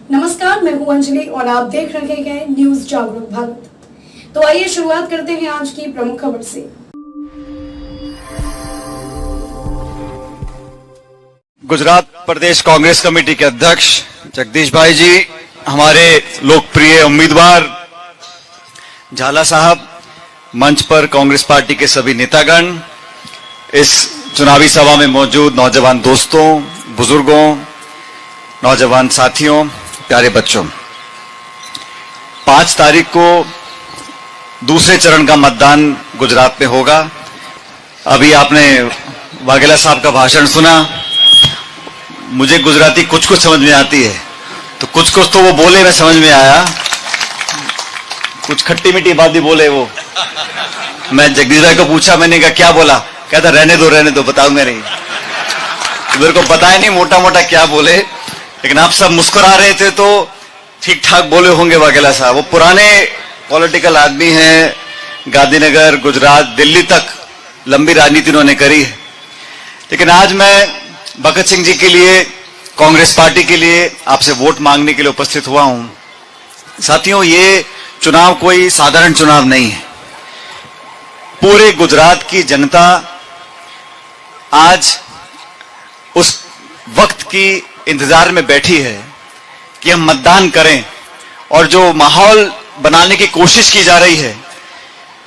नमस्कार, मैं हूं अंजलि और आप देख रहे हैं न्यूज जागरूक भारत। तो आइए शुरुआत करते हैं आज की प्रमुख खबर से। गुजरात प्रदेश कांग्रेस कमेटी के अध्यक्ष जगदीश भाई जी, हमारे लोकप्रिय उम्मीदवार झाला साहब, मंच पर कांग्रेस पार्टी के सभी नेतागण, इस चुनावी सभा में मौजूद नौजवान दोस्तों, बुजुर्गों, नौजवान साथियों, प्यारे बच्चों, 5 तारीख को दूसरे चरण का मतदान गुजरात में होगा। अभी आपने वाघेला साहब का भाषण सुना। मुझे गुजराती कुछ कुछ समझ में आती है, तो कुछ कुछ तो वो बोले मैं समझ में आया, कुछ खट्टी मीठी बात भी बोले वो। मैं जगदीश भाई को पूछा, मैंने कहा क्या बोला? कहता रहने दो बताऊंगा नहीं। मेरे को पता है नहीं मोटा मोटा क्या बोले, लेकिन आप सब मुस्कुरा रहे थे तो ठीक ठाक बोले होंगे वाघेला साहब। वो पुराने पॉलिटिकल आदमी हैं, गांधीनगर, गुजरात, दिल्ली तक लंबी राजनीति उन्होंने करी है। लेकिन आज मैं भगत सिंह जी के लिए, कांग्रेस पार्टी के लिए आपसे वोट मांगने के लिए उपस्थित हुआ हूं। साथियों, ये चुनाव कोई साधारण चुनाव नहीं है। पूरे गुजरात की जनता आज उस वक्त की इंतजार में बैठी है कि हम मतदान करें, और जो माहौल बनाने की कोशिश की जा रही है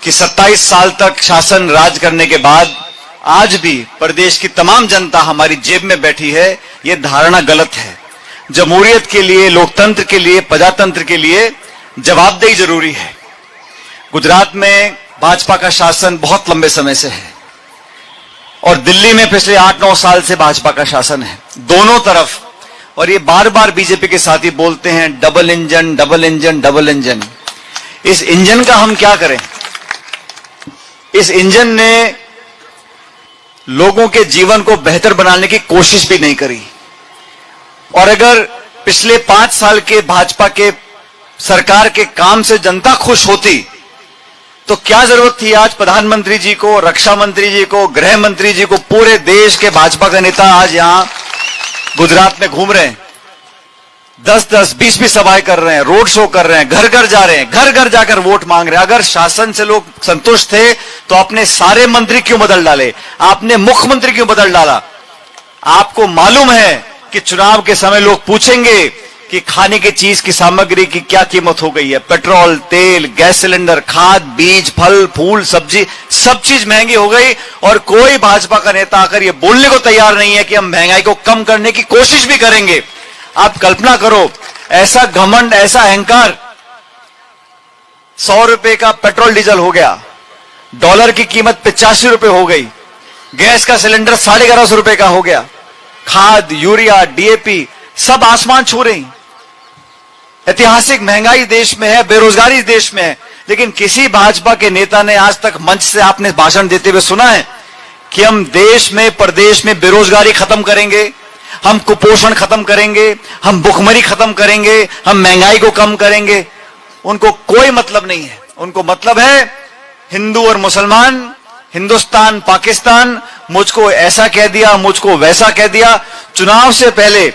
कि 27 साल तक शासन राज करने के बाद आज भी प्रदेश की तमाम जनता हमारी जेब में बैठी है, यह धारणा गलत है। जमहूरियत के लिए, लोकतंत्र के लिए, प्रजातंत्र के लिए जवाबदेही जरूरी है। गुजरात में भाजपा का शासन बहुत लंबे समय से है और दिल्ली में पिछले 8-9 साल से भाजपा का शासन है, दोनों तरफ। और ये बार बार बीजेपी के साथी बोलते हैं double engine, double engine, double engine. इस इंजन का हम क्या करें? इस इंजन ने लोगों के जीवन को बेहतर बनाने की कोशिश भी नहीं करी। और अगर पिछले 5 साल के भाजपा के सरकार के काम से जनता खुश होती तो क्या जरूरत थी आज प्रधानमंत्री जी को, रक्षा मंत्री जी को, गृह मंत्री जी को, पूरे देश के भाजपा के नेता आज यहां गुजरात में घूम रहे हैं, 10-10, 20-20 सभाएं कर रहे हैं, रोड शो कर रहे हैं, घर घर जा रहे हैं, घर घर जाकर वोट मांग रहे हैं। अगर शासन से लोग संतुष्ट थे तो अपने सारे मंत्री क्यों बदल डाले? आपने मुख्यमंत्री क्यों बदल डाला? आपको मालूम है कि चुनाव के समय लोग पूछेंगे कि खाने की चीज की सामग्री की क्या कीमत हो गई है। पेट्रोल, तेल, गैस सिलेंडर, खाद, बीज, फल, फूल, सब्जी, सब चीज महंगी हो गई। और कोई भाजपा का नेता आकर यह बोलने को तैयार नहीं है कि हम महंगाई को कम करने की कोशिश भी करेंगे। आप कल्पना करो, ऐसा घमंड, ऐसा अहंकार। 100 रुपए का पेट्रोल डीजल हो गया, डॉलर की कीमत 85 रुपए हो गई, गैस का सिलेंडर 1150 रुपए का हो गया, खाद, यूरिया, डीएपी सब आसमान छू रही। ऐतिहासिक महंगाई देश में है, बेरोजगारी देश में है। लेकिन किसी भाजपा के नेता ने आज तक मंच से आपने भाषण देते हुए सुना है कि हम देश में, प्रदेश में बेरोजगारी खत्म करेंगे, हम कुपोषण खत्म करेंगे, हम भुखमरी खत्म करेंगे, हम महंगाई को कम करेंगे? उनको कोई मतलब नहीं है। उनको मतलब है हिंदू और मुसलमान, हिंदुस्तान, पाकिस्तान, मुझको ऐसा कह दिया, मुझको वैसा कह दिया। चुनाव से पहले,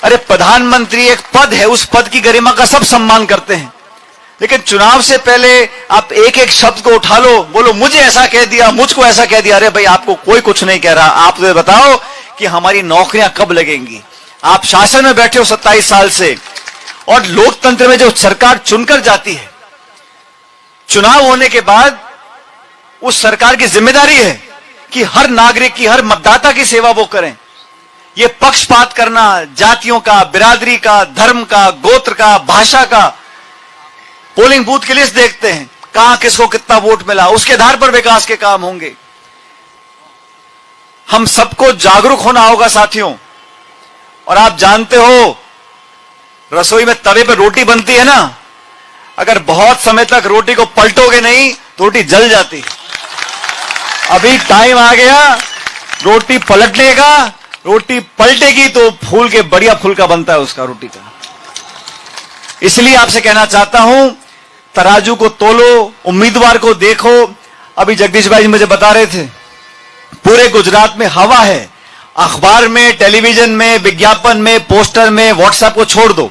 अरे प्रधानमंत्री एक पद है, उस पद की गरिमा का सब सम्मान करते हैं, लेकिन चुनाव से पहले आप एक एक शब्द को उठा लो, बोलो मुझे ऐसा कह दिया, मुझको ऐसा कह दिया। अरे भाई, आपको कोई कुछ नहीं कह रहा। आप तो बताओ कि हमारी नौकरियां कब लगेंगी? आप शासन में बैठे हो 27 साल से, और लोकतंत्र में जो सरकार चुनकर जाती है, चुनाव होने के बाद उस सरकार की जिम्मेदारी है कि हर नागरिक की, हर मतदाता की सेवा वो करें। ये पक्षपात करना, जातियों का, बिरादरी का, धर्म का, गोत्र का, भाषा का, पोलिंग बूथ की लिस्ट देखते हैं, कहां किसको कितना वोट मिला, उसके आधार पर विकास के काम होंगे। हम सबको जागरूक होना होगा साथियों। और आप जानते हो, रसोई में तवे पर रोटी बनती है ना, अगर बहुत समय तक रोटी को पलटोगे नहीं तो रोटी जल जाती। अभी टाइम आ गया रोटी पलटने का। रोटी पलटेगी तो फूल के, बढ़िया फुल्का बनता है उसका, रोटी का। इसलिए आपसे कहना चाहता हूं, तराजू को तोलो, उम्मीदवार को देखो। अभी जगदीश भाई मुझे बता रहे थे, पूरे गुजरात में हवा है। अखबार में, टेलीविजन में, विज्ञापन में, पोस्टर में, व्हाट्सएप को छोड़ दो,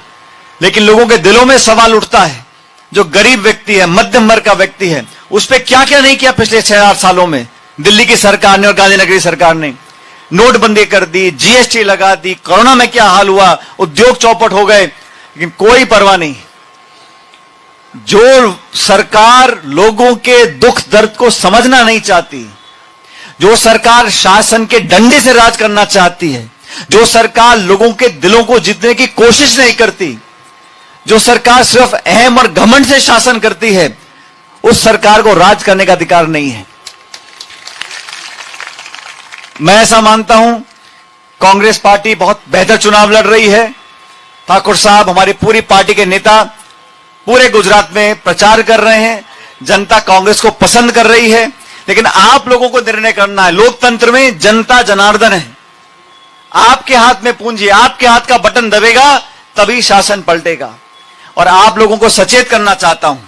लेकिन लोगों के दिलों में सवाल उठता है, जो गरीब व्यक्ति है, मध्यम वर्ग का व्यक्ति है, उस पर क्या क्या नहीं किया पिछले 6-8 सालों में दिल्ली की सरकार ने और गांधीनगर सरकार ने। नोटबंदी कर दी, जीएसटी लगा दी, कोरोना में क्या हाल हुआ, उद्योग चौपट हो गए, लेकिन कोई परवाह नहीं। जो सरकार लोगों के दुख दर्द को समझना नहीं चाहती, जो सरकार शासन के डंडे से राज करना चाहती है, जो सरकार लोगों के दिलों को जीतने की कोशिश नहीं करती, जो सरकार सिर्फ अहम और घमंड से शासन करती है, उस सरकार को राज करने का अधिकार नहीं है। मैं ऐसा मानता हूं, कांग्रेस पार्टी बहुत बेहतर चुनाव लड़ रही है। ठाकुर साहब, हमारी पूरी पार्टी के नेता पूरे गुजरात में प्रचार कर रहे हैं, जनता कांग्रेस को पसंद कर रही है, लेकिन आप लोगों को निर्णय करना है। लोकतंत्र में जनता जनार्दन है, आपके हाथ में पूंजी, आपके हाथ का बटन दबेगा तभी शासन पलटेगा। और आप लोगों को सचेत करना चाहता हूं,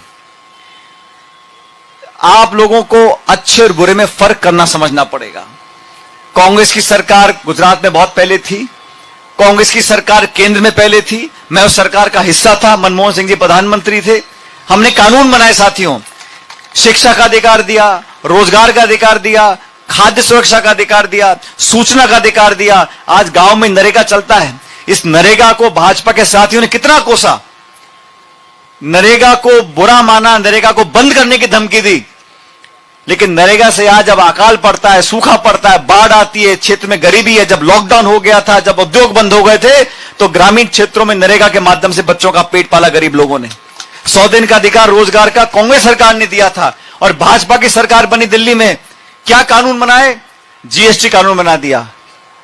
आप लोगों को अच्छे और बुरे में फर्क करना समझना पड़ेगा। कांग्रेस की सरकार गुजरात में बहुत पहले थी, कांग्रेस की सरकार केंद्र में पहले थी, मैं उस सरकार का हिस्सा था, मनमोहन सिंह जी प्रधानमंत्री थे। हमने कानून बनाए साथियों, शिक्षा का अधिकार दिया, रोजगार का अधिकार दिया, खाद्य सुरक्षा का अधिकार दिया, सूचना का अधिकार दिया। आज गांव में नरेगा चलता है। इस नरेगा को भाजपा के साथियों ने कितना कोसा, नरेगा को बुरा माना, नरेगा को बंद करने की धमकी दी, लेकिन नरेगा से आज जब अकाल पड़ता है, सूखा पड़ता है, बाढ़ आती है, क्षेत्र में गरीबी है, जब लॉकडाउन हो गया था, जब उद्योग बंद हो गए थे, तो ग्रामीण क्षेत्रों में नरेगा के माध्यम से बच्चों का पेट पाला गरीब लोगों ने। 100 दिन का अधिकार रोजगार का कांग्रेस सरकार ने दिया था। और भाजपा की सरकार बनी दिल्ली में, क्या कानून बनाए? जीएसटी कानून बना दिया।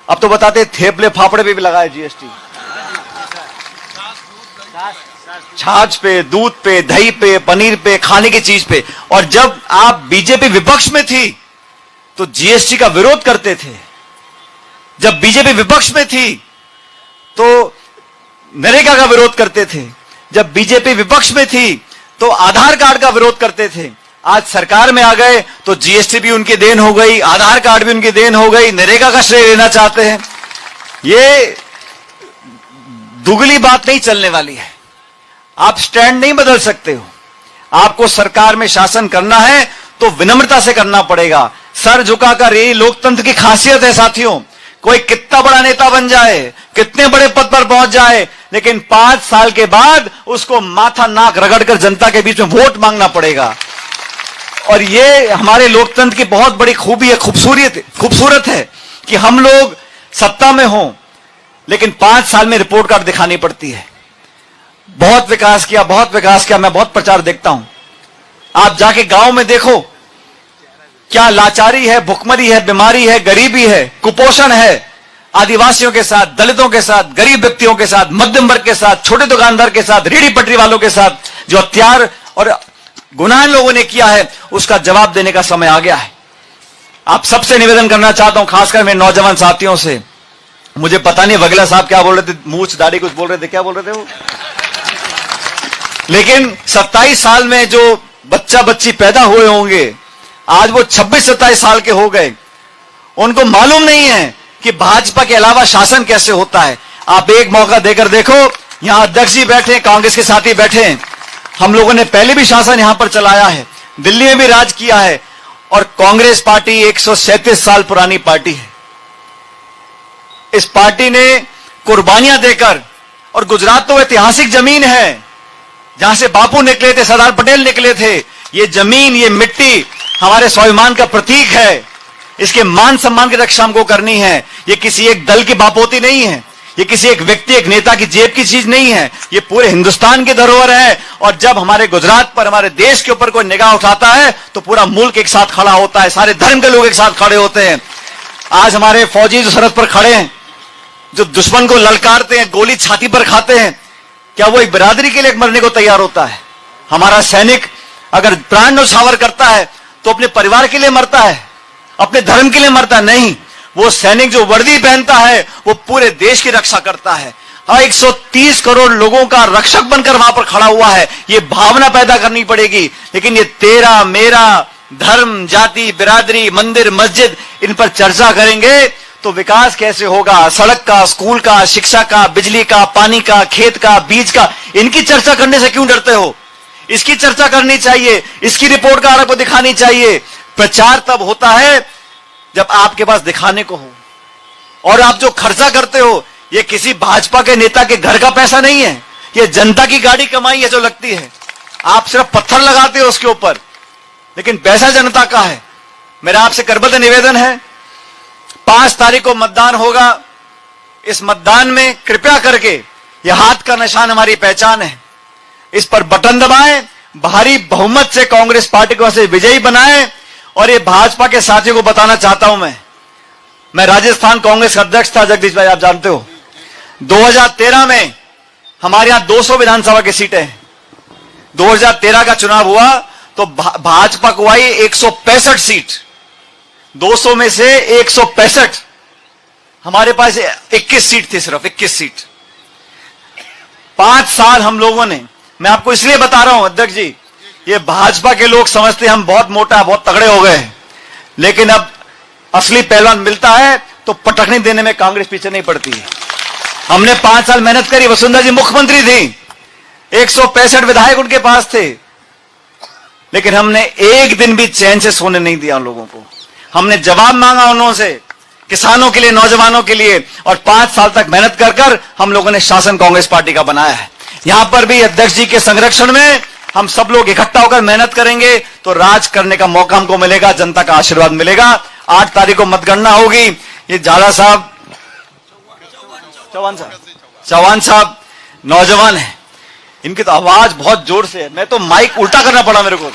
अब तो बताते थेपले फाफड़े पे भी लगाए जीएसटी, छाछ पे, दूध पे, दही पे, पनीर पे, खाने की चीज पे। और जब आप बीजेपी विपक्ष में थी तो जीएसटी का विरोध करते थे, जब बीजेपी विपक्ष में थी तो नरेगा का विरोध करते थे, जब बीजेपी विपक्ष में थी तो आधार कार्ड का विरोध करते थे। आज सरकार में आ गए तो जीएसटी भी उनकी देन हो गई, आधार कार्ड भी उनकी देन हो गई, नरेगा का श्रेय लेना चाहते हैं। ये दुगली बात नहीं चलने वाली है। आप स्टैंड नहीं बदल सकते हो। आपको सरकार में शासन करना है तो विनम्रता से करना पड़ेगा, सर झुकाकर। यही लोकतंत्र की खासियत है साथियों। कोई कितना बड़ा नेता बन जाए, कितने बड़े पद पर पहुंच जाए, लेकिन 5 साल के बाद उसको माथा नाक रगड़कर जनता के बीच में वोट मांगना पड़ेगा। और ये हमारे लोकतंत्र की बहुत बड़ी खूबी है, खूबसूरत है कि हम लोग सत्ता में हों लेकिन 5 साल में रिपोर्ट कार्ड दिखानी पड़ती है। बहुत विकास किया, बहुत विकास किया, मैं बहुत प्रचार देखता हूं। आप जाके गांव में देखो, क्या लाचारी है, भुखमरी है, बीमारी है, गरीबी है, कुपोषण है। आदिवासियों के साथ, दलितों के साथ, गरीब व्यक्तियों के साथ, मध्यम वर्ग के साथ, छोटे दुकानदार के साथ, रेहड़ी पटरी वालों के साथ जो हत्यार और गुनाह लोगों ने किया है, उसका जवाब देने का समय आ गया है। आप सबसे निवेदन करना चाहता हूं, खासकर मेरे नौजवान साथियों से। मुझे पता नहीं वगला साहब क्या बोल रहे थे, मूछ दाढ़ी कुछ बोल रहे थे, क्या बोल रहे थे वो, लेकिन 27 साल में जो बच्चा बच्ची पैदा हुए होंगे, आज वो 26-27 साल के हो गए, उनको मालूम नहीं है कि भाजपा के अलावा शासन कैसे होता है। आप एक मौका देकर देखो, यहां अध्यक्ष जी बैठे, कांग्रेस के साथी बैठे हैं। हम लोगों ने पहले भी शासन यहां पर चलाया है, दिल्ली में भी राज किया है। और कांग्रेस पार्टी 137 साल पुरानी पार्टी है। इस पार्टी ने कुर्बानियां देकर, और गुजरात तो ऐतिहासिक जमीन है जहां से बापू निकले थे, सरदार पटेल निकले थे। ये जमीन, ये मिट्टी हमारे स्वाभिमान का प्रतीक है। इसके मान सम्मान की रक्षा हमको करनी है। ये किसी एक दल की बापोती नहीं है, ये किसी एक व्यक्ति, एक नेता की जेब की चीज नहीं है, ये पूरे हिंदुस्तान की धरोहर है। और जब हमारे गुजरात पर, हमारे देश के ऊपर कोई निगाह उठाता है तो पूरा मुल्क एक साथ खड़ा होता है, सारे धर्म के लोग एक साथ खड़े होते हैं। आज हमारे फौजी जो सरहद पर खड़े हैं, जो दुश्मन को ललकारते हैं, गोली छाती पर खाते हैं, क्या वो एक बिरादरी के लिए मरने को तैयार होता है? हमारा सैनिक अगर प्राण न्यौछावर करता है तो अपने परिवार के लिए मरता है, अपने धर्म के लिए मरता नहीं। वो सैनिक जो वर्दी पहनता है वो पूरे देश की रक्षा करता है। 130 करोड़ लोगों का रक्षक बनकर वहां पर खड़ा हुआ है। ये भावना पैदा करनी पड़ेगी। लेकिन ये तेरा मेरा, धर्म, जाति, बिरादरी, मंदिर, मस्जिद, इन पर चर्चा करेंगे तो विकास कैसे होगा? सड़क का, स्कूल का, शिक्षा का, बिजली का, पानी का, खेत का, बीज का, इनकी चर्चा करने से क्यों डरते हो? इसकी चर्चा करनी चाहिए, इसकी रिपोर्ट कार्ड आपको दिखानी चाहिए। प्रचार तब होता है जब आपके पास दिखाने को हो। और आप जो खर्चा करते हो, ये किसी भाजपा के नेता के घर का पैसा नहीं है, ये जनता की गाड़ी कमाई है जो लगती है। आप सिर्फ पत्थर लगाते हो उसके ऊपर, लेकिन पैसा जनता का है। मेरा आपसे करबद्ध निवेदन है, 5 तारीख को मतदान होगा। इस मतदान में कृपया करके, यह हाथ का निशान हमारी पहचान है, इस पर बटन दबाएं, भारी बहुमत से कांग्रेस पार्टी को ऐसे विजयी बनाएं। और ये भाजपा के साथियों को बताना चाहता हूं, मैं राजस्थान कांग्रेस का अध्यक्ष था, जगदीश भाई आप जानते हो। 2013 में हमारे यहां 200 विधानसभा की सीटें हैं। 2013 का चुनाव हुआ तो भाजपा को आई 165 सीट, 200 में से 165। हमारे पास 21 सीट थी, सिर्फ 21 सीट। 5 साल हम लोगों ने, मैं आपको इसलिए बता रहा हूं अध्यक्ष जी, ये भाजपा के लोग समझते हैं हम बहुत मोटा, बहुत तगड़े हो गए, लेकिन अब असली पहलवान मिलता है तो पटकनी देने में कांग्रेस पीछे नहीं पड़ती है। हमने 5 साल मेहनत करी, वसुंधरा जी मुख्यमंत्री थी, 165 विधायक उनके पास थे, लेकिन हमने एक दिन भी चैन से सोने नहीं दिया उन लोगों को। हमने जवाब मांगा उन्हों से, किसानों के लिए, नौजवानों के लिए, और 5 साल तक मेहनत कर कर हम लोगों ने शासन कांग्रेस पार्टी का बनाया है। यहां पर भी अध्यक्ष जी के संरक्षण में हम सब लोग इकट्ठा होकर मेहनत करेंगे तो राज करने का मौका हमको मिलेगा, जनता का आशीर्वाद मिलेगा। 8 तारीख को मतगणना होगी। ये झाला साहब, चौहान साहब नौजवान है, इनकी तो आवाज बहुत जोर से है, मैं तो माइक उल्टा करना पड़ा मेरे को।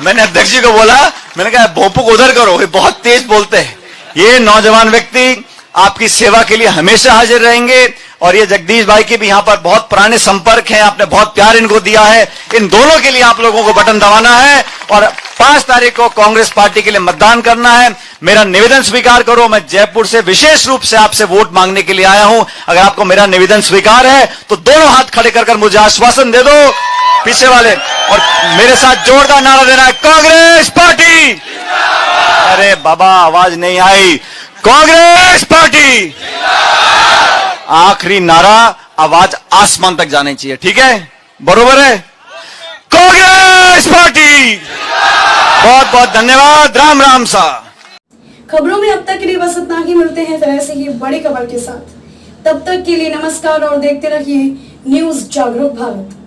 मैंने अध्यक्ष जी को बोला, मैंने कहा भोंपू को उधर करो, ये बहुत तेज बोलते हैं। ये नौजवान व्यक्ति आपकी सेवा के लिए हमेशा हाजिर रहेंगे। और ये जगदीश भाई के भी यहां पर बहुत पुराने संपर्क हैं, आपने बहुत प्यार इनको दिया है। इन दोनों के लिए आप लोगों को बटन दबाना है और 5 तारीख को कांग्रेस पार्टी के लिए मतदान करना है। मेरा निवेदन स्वीकार करो, मैं जयपुर से विशेष रूप से आपसे वोट मांगने के लिए आया हूं। अगर आपको मेरा निवेदन स्वीकार है तो दोनों हाथ खड़े कर मुझे आश्वासन दे दो, पीछे वाले, और मेरे साथ जोरदार नारा देना है, कांग्रेस पार्टी। अरे बाबा आवाज नहीं आई, कांग्रेस पार्टी। आखिरी नारा, आवाज आसमान तक जानी चाहिए, ठीक है? बरोबर है? कांग्रेस पार्टी। बहुत बहुत धन्यवाद। राम राम सा। खबरों में अब तक के लिए बस इतना ही। मिलते हैं फिर ऐसे ही बड़ी खबर के साथ। तब तक के लिए नमस्कार और देखते रहिए न्यूज़ जागरूक भारत।